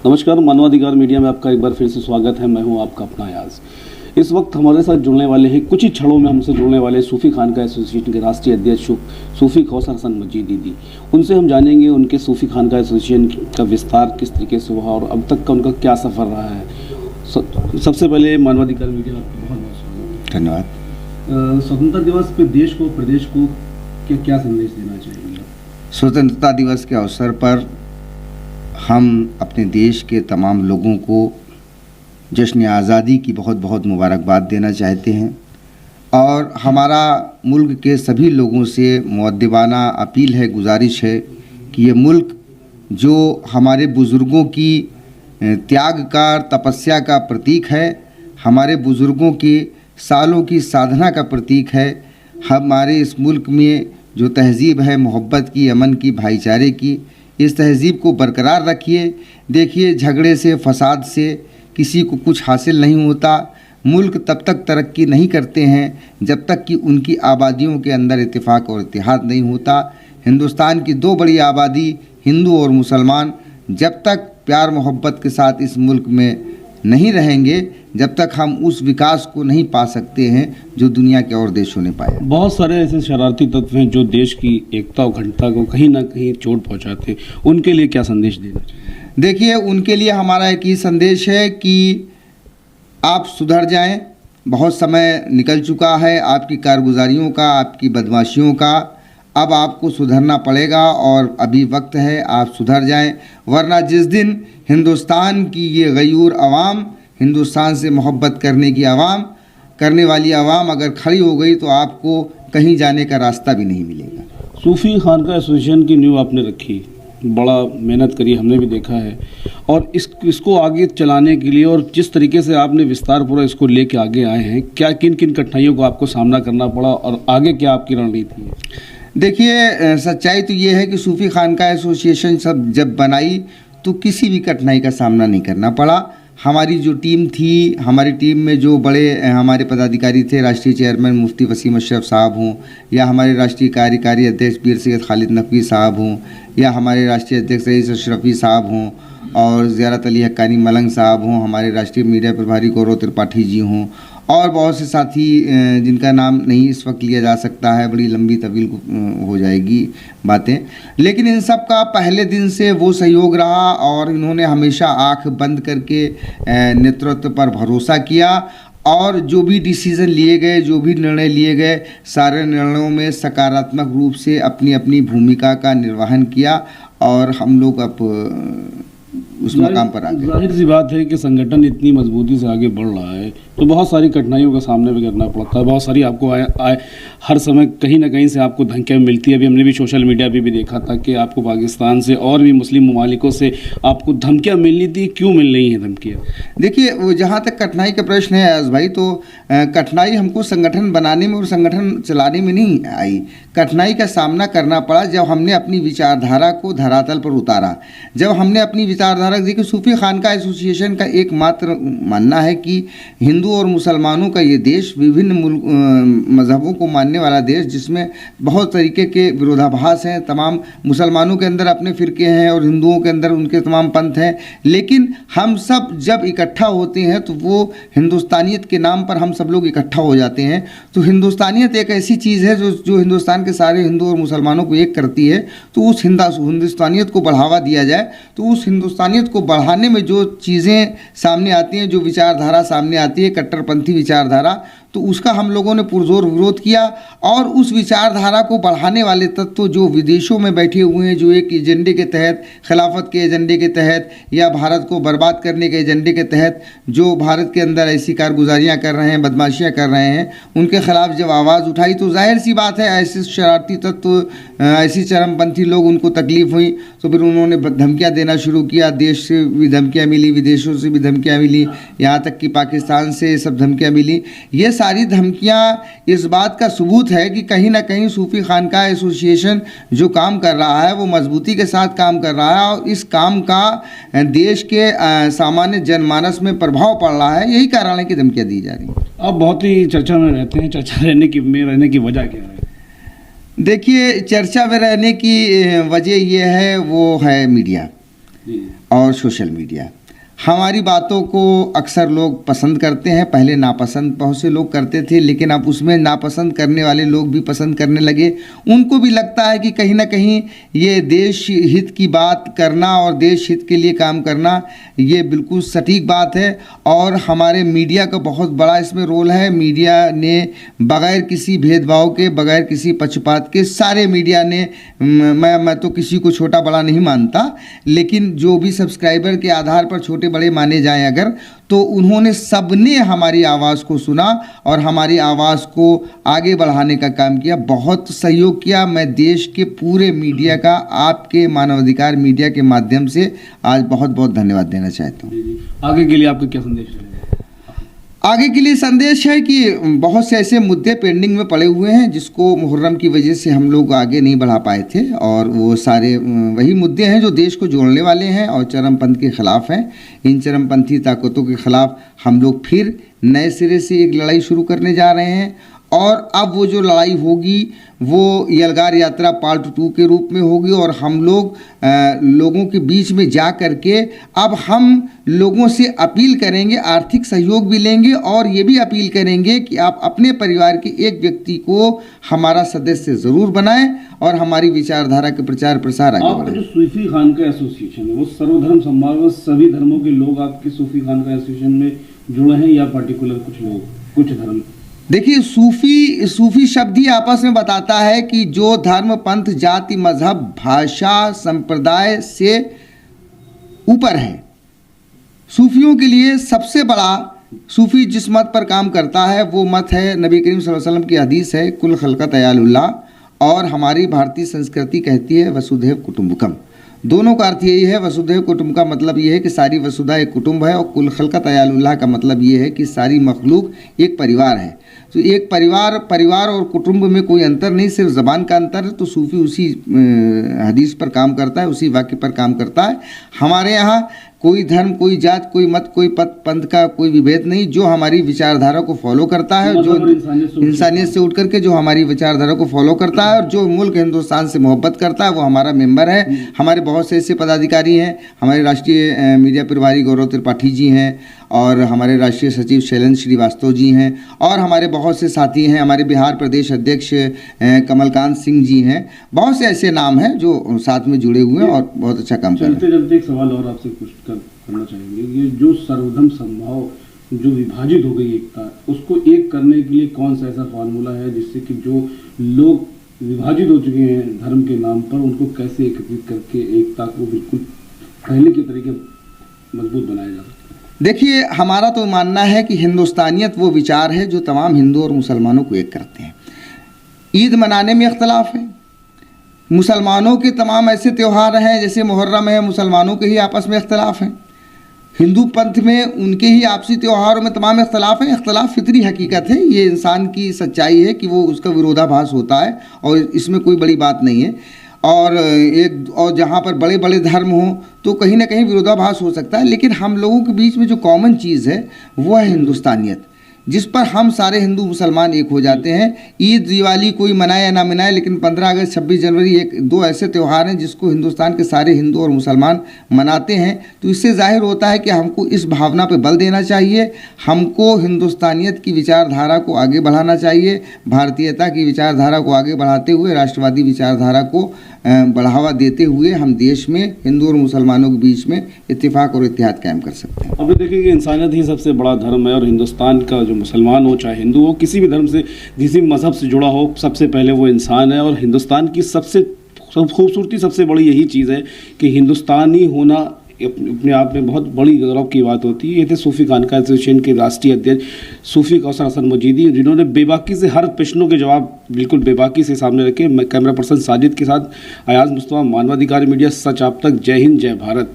नमस्कार, मानवाधिकार मीडिया में आपका एक बार फिर से स्वागत है। मैं हूं आपका अपना अयाज। इस वक्त हमारे साथ जुड़ने वाले हैं, कुछ ही क्षणों में हमसे जुड़ने वाले सूफी खानका एसोसिएशन के राष्ट्रीय अध्यक्ष सूफी कौसर हसन मजीदी दी। उनसे हम जानेंगे उनके सूफी खानका एसोसिएशन का विस्तार किस तरीके से हुआ और अब तक का उनका क्या सफ़र रहा है। सबसे पहले मानवाधिकार मीडिया में आपका बहुत बहुत स्वागत। धन्यवाद। स्वतंत्रता दिवस पे देश को, प्रदेश को क्या संदेश देना चाहिए? स्वतंत्रता दिवस के अवसर पर हम अपने देश के तमाम लोगों को जश्न आज़ादी की बहुत बहुत मुबारकबाद देना चाहते हैं और हमारा मुल्क के सभी लोगों से मुअद्दिबाना अपील है, गुजारिश है कि ये मुल्क जो हमारे बुज़ुर्गों की त्याग का, तपस्या का प्रतीक है, हमारे बुज़ुर्गों की सालों की साधना का प्रतीक है, हमारे इस मुल्क में जो तहज़ीब है मोहब्बत की, अमन की, भाईचारे की, इस तहज़ीब को बरकरार रखिए। देखिए, झगड़े से, फसाद से किसी को कुछ हासिल नहीं होता। मुल्क तब तक तरक्की नहीं करते हैं जब तक कि उनकी आबादियों के अंदर इत्तेफाक और इत्तेहाद नहीं होता। हिंदुस्तान की दो बड़ी आबादी हिंदू और मुसलमान जब तक प्यार मोहब्बत के साथ इस मुल्क में नहीं रहेंगे, जब तक हम उस विकास को नहीं पा सकते हैं जो दुनिया के और देशों ने पाया। बहुत सारे ऐसे शरारती तत्व हैं जो देश की एकता और अखंडता को कहीं ना कहीं चोट पहुंचाते हैं, उनके लिए क्या संदेश देना चाहिए? देखिए, उनके लिए हमारा एक ही संदेश है कि आप सुधर जाएं। बहुत समय निकल चुका है आपकी कारगुजारियों का, आपकी बदमाशियों का। अब आपको सुधरना पड़ेगा और अभी वक्त है, आप सुधर जाएं, वरना जिस दिन हिंदुस्तान की ये गयूर अवाम, हिंदुस्तान से मोहब्बत करने वाली आवाम अगर खड़ी हो गई तो आपको कहीं जाने का रास्ता भी नहीं मिलेगा। सूफी खानका एसोसिएशन की नींव आपने रखी, बड़ा मेहनत करी, हमने भी देखा है, और इसको आगे चलाने के लिए और जिस तरीके से आपने विस्तार पूरा इसको लेके आगे आए हैं, क्या किन किन कठिनाइयों को आपको सामना करना पड़ा और आगे क्या आपकी रणनीति है? देखिए, सच्चाई तो ये है कि सूफी खानका एसोसिएशन सब जब बनाई तो किसी भी कठिनाई का सामना नहीं करना पड़ा। हमारी जो टीम थी, हमारी टीम में जो बड़े हमारे पदाधिकारी थे, राष्ट्रीय चेयरमैन मुफ्ती वसीम अशरफ साहब हों, या हमारे राष्ट्रीय कार्यकारी अध्यक्ष पीर सैयद खालिद नकवी साहब हों, या हमारे राष्ट्रीय अध्यक्ष रईस अशरफी साहब हों, और ज़ियारत अली हक्कानी मलंग साहब हों, हमारे राष्ट्रीय मीडिया प्रभारी गौरव त्रिपाठी जी हों, और बहुत से साथी जिनका नाम नहीं इस वक्त लिया जा सकता है, बड़ी लंबी तवील हो जाएगी बातें, लेकिन इन सब का पहले दिन से वो सहयोग रहा और इन्होंने हमेशा आंख बंद करके नेतृत्व पर भरोसा किया और जो भी डिसीज़न लिए गए, जो भी निर्णय लिए गए, सारे निर्णयों में सकारात्मक रूप से अपनी अपनी भूमिका का निर्वहन किया और हम लोग अब उस मकाम पर आ गए। जाहिर सी बात है कि संगठन इतनी मजबूती से आगे बढ़ रहा है तो बहुत सारी कठिनाइयों का सामना भी करना पड़ता है, बहुत सारी आपको हर समय कहीं ना कहीं से आपको धमकियाँ मिलती है। अभी हमने भी सोशल मीडिया पे भी देखा था कि आपको पाकिस्तान से और भी मुस्लिम ममालिकों से आपको धमकियाँ मिलनी थी, क्यों मिल रही हैं धमकियाँ? देखिए, वो जहाँ तक कठिनाई का प्रश्न है अयाज भाई, तो कठिनाई हमको संगठन बनाने में और संगठन चलाने में नहीं आई। कठिनाई का सामना करना पड़ा जब हमने अपनी विचारधारा को धरातल पर उतारा। जब हमने अपनी विचारधारा, देखिए, सूफी खानका एसोसिएशन का एकमात्र मानना है कि हिंदू और मुसलमानों का ये देश, विभिन्न मज़हबों को मानने वाला देश, जिसमें बहुत तरीके के विरोधाभास हैं। तमाम मुसलमानों के अंदर अपने फ़िरके हैं और हिंदुओं के अंदर उनके तमाम पंथ हैं, लेकिन हम सब जब इकट्ठा होते हैं तो वो हिंदुस्तानियत के नाम पर हम सब लोग इकट्ठा हो जाते हैं। तो हिंदुस्तानियत एक ऐसी चीज़ है जो हिंदुस्तान के सारे हिंदू और मुसलमानों को एक करती है। तो उस हिंदुस्तानियत को बढ़ावा दिया जाए, तो उस हिंदुस्तानियत को बढ़ाने में जो चीज़ें सामने आती हैं, जो विचारधारा सामने आती है, कट्टरपंथी विचारधारा, तो उसका हम लोगों ने पुरजोर विरोध किया। और उस विचारधारा को बढ़ाने वाले तत्व जो विदेशों में बैठे हुए हैं, जो एक एजेंडे के तहत, खिलाफत के एजेंडे के तहत या भारत को बर्बाद करने के एजेंडे के तहत जो भारत के अंदर ऐसी कारगुजारियाँ कर रहे हैं, बदमाशियाँ कर रहे हैं, उनके खिलाफ जब आवाज़ उठाई तो जाहिर सी बात है ऐसे शरारती तत्व, ऐसी चरमपंथी लोग, उनको तकलीफ़ हुई तो फिर उन्होंने धमकियाँ देना शुरू किया। देश से भी धमकियाँ मिली, विदेशों से भी धमकियाँ मिली, यहाँ तक कि पाकिस्तान से सब धमकियाँ मिली। ये सारी धमकियाँ इस बात का सबूत है कि कहीं ना कहीं सूफी खानका एसोसिएशन जो काम कर रहा है वो मजबूती के साथ काम कर रहा है और इस काम का देश के सामान्य जनमानस में प्रभाव पड़ रहा है। यही कारण है कि धमकियाँ दी जा रही हैं। आप बहुत ही चर्चा में रहते हैं, चर्चा रहने की वजह क्या है? देखिए, चर्चा में रहने की वजह ये है, वो है मीडिया। जी। और सोशल मीडिया। हमारी बातों को अक्सर लोग पसंद करते हैं, पहले नापसंद बहुत से लोग करते थे, लेकिन अब उसमें नापसंद करने वाले लोग भी पसंद करने लगे। उनको भी लगता है कि कहीं ना कहीं ये देश हित की बात करना और देश हित के लिए काम करना ये बिल्कुल सटीक बात है। और हमारे मीडिया का बहुत बड़ा इसमें रोल है। मीडिया ने बगैर किसी भेदभाव के, बगैर किसी पक्षपात के, सारे मीडिया ने, मैं तो किसी को छोटा बड़ा नहीं मानता, लेकिन जो भी सब्सक्राइबर के आधार पर छोटे बड़े माने जाएं अगर, तो उन्होंने सबने हमारी आवाज़ को सुना और हमारी आवाज़ को आगे बढ़ाने का काम किया, बहुत सहयोग किया। मैं देश के पूरे मीडिया का, आपके मानवाधिकार मीडिया के माध्यम से आज बहुत बहुत धन्यवाद देना चाहता हूँ। आगे के लिए आपका क्या संदेश रहेगा? आगे के लिए संदेश है कि बहुत से ऐसे मुद्दे पेंडिंग में पड़े हुए हैं जिसको मुहर्रम की वजह से हम लोग आगे नहीं बढ़ा पाए थे, और वो सारे वही मुद्दे हैं जो देश को जोड़ने वाले हैं और चरमपंथ के ख़िलाफ़ हैं। इन चरमपंथी ताकतों के ख़िलाफ़ हम लोग फिर नए सिरे से एक लड़ाई शुरू करने जा रहे हैं, और अब वो जो लड़ाई होगी वो यलगार यात्रा पार्ट 2 के रूप में होगी। और हम लोग लोगों के बीच में जा कर के अब हम लोगों से अपील करेंगे, आर्थिक सहयोग भी लेंगे और ये भी अपील करेंगे कि आप अपने परिवार के एक व्यक्ति को हमारा सदस्य ज़रूर बनाएं और हमारी विचारधारा के प्रचार प्रसार आगे बढ़ाएं। जो सूफी खानका एसोसिएशन है वो सर्वधर्म समावेश, सभी धर्मों के लोग आपके सूफी खानका एसोसिएशन में जुड़े हैं या पर्टिकुलर कुछ लोग, कुछ धर्म? देखिए, सूफी शब्द ही आपस में बताता है कि जो धर्म, पंथ, जाति, मजहब, भाषा, संप्रदाय से ऊपर है। सूफियों के लिए सबसे बड़ा, सूफी जिस मत पर काम करता है वो मत है, नबी करीम सल्लल्लाहु अलैहि वसल्लम की हदीस है, कुल खल्क़त अयालुल्लाह, और हमारी भारतीय संस्कृति कहती है वसुधैव कुटुंबकम। दोनों का अर्थ यही है। वसुधैव कुटुंब का मतलब ये है कि सारी वसुधा एक कुटुंब है, और कुल खल्क़त अयालुल्लाह का मतलब ये है कि सारी मखलूक एक परिवार है। तो एक परिवार और कुटुंब में कोई अंतर नहीं, सिर्फ ज़बान का अंतर है। तो सूफी उसी हदीस पर काम करता है, उसी वाक्य पर काम करता है। हमारे यहाँ कोई धर्म, कोई जात, कोई मत, कोई पंथ का कोई विभेद नहीं। जो हमारी विचारधारा को फॉलो करता है, जो इंसानियत से उठ करके जो हमारी विचारधारा को फॉलो करता है और जो मुल्क हिंदुस्तान से मोहब्बत करता है वो हमारा मेंबर है। हमारे बहुत से ऐसे पदाधिकारी हैं, हमारे राष्ट्रीय मीडिया प्रभारी गौरव त्रिपाठी जी हैं, और हमारे राष्ट्रीय सचिव शैलेंद्र श्रीवास्तव जी हैं, और हमारे बहुत से साथी हैं। हमारे बिहार प्रदेश अध्यक्ष कमलकांत सिंह जी हैं। बहुत से ऐसे नाम हैं जो साथ में जुड़े हुए हैं और बहुत अच्छा काम कर रहे हैं। चलते चलते एक सवाल और आपसे करना चाहेंगे, ये जो सर्वधर्म समभाव, जो विभाजित हो गई एकता, उसको एक करने के लिए कौन सा ऐसा फार्मूला है जिससे कि जो लोग विभाजित हो चुके हैं धर्म के नाम पर, उनको कैसे एकत्रित करके एकता को बिल्कुल पहले के तरीके मजबूत बनाया जा सकता है? देखिए, हमारा तो मानना है कि हिंदुस्तानियत वो विचार है जो तमाम हिंदू और मुसलमानों को एक करते हैं। ईद मनाने में इख्तलाफ है, मुसलमानों के तमाम ऐसे त्यौहार हैं जैसे मुहर्रम है, मुसलमानों के ही आपस में इख्तलाफ हैं। हिंदू पंथ में उनके ही आपसी त्योहारों में तमाम इख्तलाफ हैं। इख्तलाफ फितरी हकीकत है, ये इंसान की सच्चाई है कि वो उसका विरोधाभास होता है और इसमें कोई बड़ी बात नहीं है। और जहाँ पर बड़े बड़े धर्म हों तो कहीं ना कहीं विरोधाभास हो सकता है, लेकिन हम लोगों के बीच में जो कॉमन चीज़ है वो है हिंदुस्तानियत, जिस पर हम सारे हिंदू मुसलमान एक हो जाते हैं। ईद दिवाली कोई मनाए या ना मनाए, लेकिन 15 अगस्त 26 जनवरी एक दो ऐसे त्यौहार हैं जिसको हिंदुस्तान के सारे हिंदू और मुसलमान मनाते हैं। तो इससे जाहिर होता है कि हमको इस भावना पर बल देना चाहिए, हमको हिंदुस्तानियत की विचारधारा को आगे बढ़ाना चाहिए, भारतीयता की विचारधारा को आगे बढ़ाते हुए राष्ट्रवादी विचारधारा को बढ़ावा देते हुए हम देश में हिंदू और मुसलमानों के बीच में इत्तेफाक और इत्तेहाद कायम कर सकते हैं। अब देखिए कि इंसानियत ही सबसे बड़ा धर्म है, और हिंदुस्तान का जो मुसलमान हो चाहे हिंदू हो, किसी भी धर्म से, किसी भी मजहब से जुड़ा हो, सबसे पहले वो इंसान है। और हिंदुस्तान की सबसे खूबसूरती, सबसे बड़ी यही चीज़ है कि हिंदुस्तानी होना अपने आप में बहुत बड़ी गौरव की बात होती है। ये थे सूफी खानका एसोसिएशन के राष्ट्रीय अध्यक्ष सूफी कौसर हसन मजीदी, जिन्होंने बेबाकी से हर प्रश्नों के जवाब बिल्कुल बेबाकी से सामने रखे। कैमरा पर्सन साजिद के साथ अयाज मुस्तफा, मानवाधिकार मीडिया, सच आप तक। जय हिंद, जय भारत।